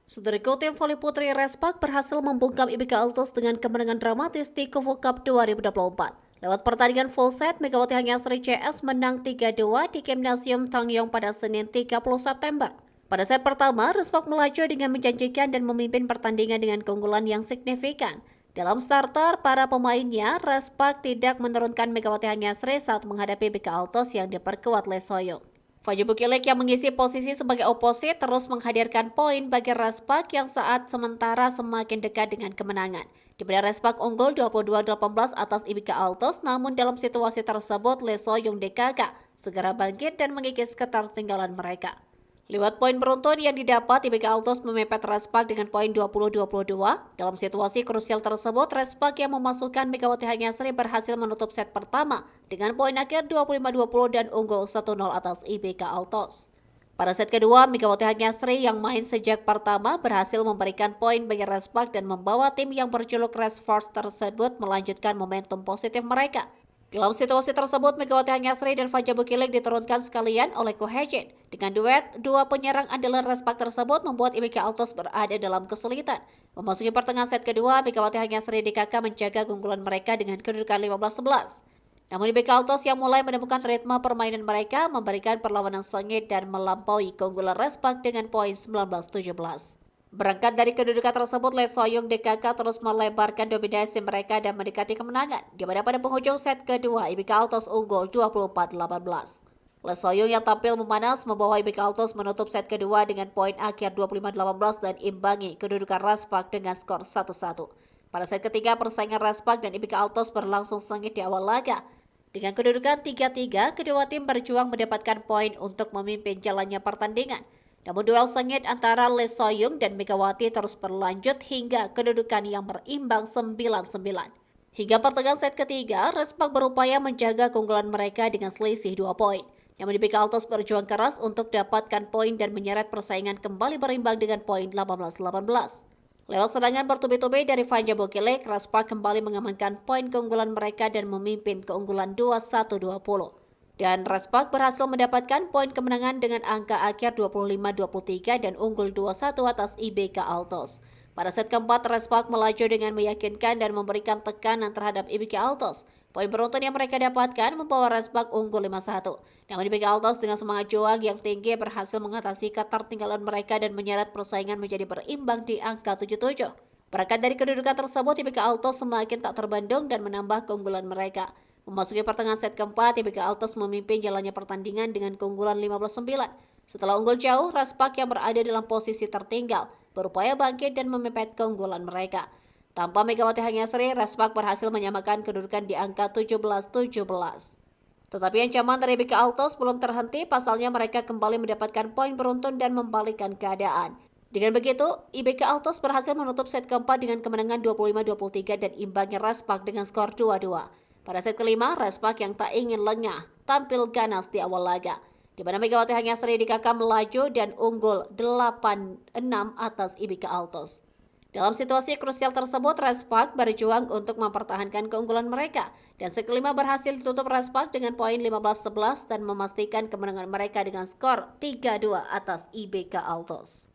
Saudaraku, tim voli putri Respak berhasil membungkam IBK Altos dengan kemenangan dramatis di Kufu Cup 2024. Lewat pertandingan full set, Megawati Hangyasari CS menang 3-2 di Gimnasium Tangyong pada Senin 30 September. Pada set pertama, Respak melaju dengan menjanjikan dan memimpin pertandingan dengan keunggulan yang signifikan. Dalam starter, para pemainnya, Respak tidak menurunkan Megawati Hangyasari saat menghadapi IBK Altos yang diperkuat Lee Soyong. Fajar Bukilek yang mengisi posisi sebagai oposit terus menghadirkan poin bagi Respak yang saat sementara semakin dekat dengan kemenangan. Di mana Respak unggul 22-18 atas IBK Altos, namun dalam situasi tersebut Lee Soyong DKK segera bangkit dan mengikis ketertinggalan mereka. Lewat poin beruntun yang didapat, IBK Altos memepet Respak dengan poin 20-22. Dalam situasi krusial tersebut, Respak yang memasukkan Megawati Hangyasari berhasil menutup set pertama dengan poin akhir 25-20 dan unggul 1-0 atas IBK Altos. Pada set kedua, Megawati Hangyasari yang main sejak pertama berhasil memberikan poin bagi Respak dan membawa tim yang berjuluk Res Force tersebut melanjutkan momentum positif mereka. Dalam situasi tersebut, Megawati Hangyasari dan Fajar Bukilek diturunkan sekalian oleh Ko Hejin. Dengan duet, dua penyerang andalan Respak tersebut membuat IBK Altos berada dalam kesulitan. Memasuki pertengahan set kedua, Megawati Hangyasari DKK menjaga keunggulan mereka dengan kedudukan 15-11. Namun IBK Altos yang mulai menemukan ritme permainan mereka memberikan perlawanan sengit dan melampaui keunggulan Respak dengan poin 19-17. Berangkat dari kedudukan tersebut, Lee Soyong DKK terus melebarkan dominasi mereka dan mendekati kemenangan, di mana pada penghujung set kedua, IBK Altos unggul 24-18. Lee Soyong yang tampil memanas membawa IBK Altos menutup set kedua dengan poin akhir 25-18 dan imbangi kedudukan Respak dengan skor 1-1. Pada set ketiga, persaingan Respak dan IBK Altos berlangsung sengit di awal laga. Dengan kedudukan 3-3, kedua tim berjuang mendapatkan poin untuk memimpin jalannya pertandingan. Namun duel sengit antara Lee Soyong dan Megawati terus berlanjut hingga kedudukan yang berimbang 9-9. Hingga pertengahan set ketiga, Respak berupaya menjaga keunggulan mereka dengan selisih 2 poin. Namun IBK Altos berjuang keras untuk dapatkan poin dan menyeret persaingan kembali berimbang dengan poin 18-18. Lewat serangan bertubi-tubi dari Fajar Bukilek, Respak kembali mengamankan poin keunggulan mereka dan memimpin keunggulan 21-20. Dan Respak berhasil mendapatkan poin kemenangan dengan angka akhir 25-23 dan unggul 2-1 atas IBK Altos. Pada set keempat, Respak melaju dengan meyakinkan dan memberikan tekanan terhadap IBK Altos. Poin beruntun yang mereka dapatkan membawa Respak unggul 5-1. Namun IBK Altos dengan semangat juang yang tinggi berhasil mengatasi ketertinggalan mereka dan menyeret persaingan menjadi berimbang di angka 7-7. Berangkat dari kedudukan tersebut, IBK Altos semakin tak terbendung dan menambah keunggulan mereka. Memasuki pertengahan set keempat, IBK Altos memimpin jalannya pertandingan dengan keunggulan 15-9. Setelah unggul jauh, Respak yang berada dalam posisi tertinggal berupaya bangkit dan memepet keunggulan mereka. Tanpa Megawati Hangyasari, Respak berhasil menyamakan kedudukan di angka 17-17. Tetapi ancaman dari IBK Altos belum terhenti, pasalnya mereka kembali mendapatkan poin beruntun dan membalikkan keadaan. Dengan begitu, IBK Altos berhasil menutup set keempat dengan kemenangan 25-23 dan imbangnya Respak dengan skor 2-2. Pada set kelima, Respak yang tak ingin lengah tampil ganas di awal laga, di mana Megawati Hangyasari DKK melaju dan unggul 8-6 atas IBK Altos. Dalam situasi krusial tersebut, Respak berjuang untuk mempertahankan keunggulan mereka, dan set kelima berhasil ditutup Respak dengan poin 15-11 dan memastikan kemenangan mereka dengan skor 3-2 atas IBK Altos.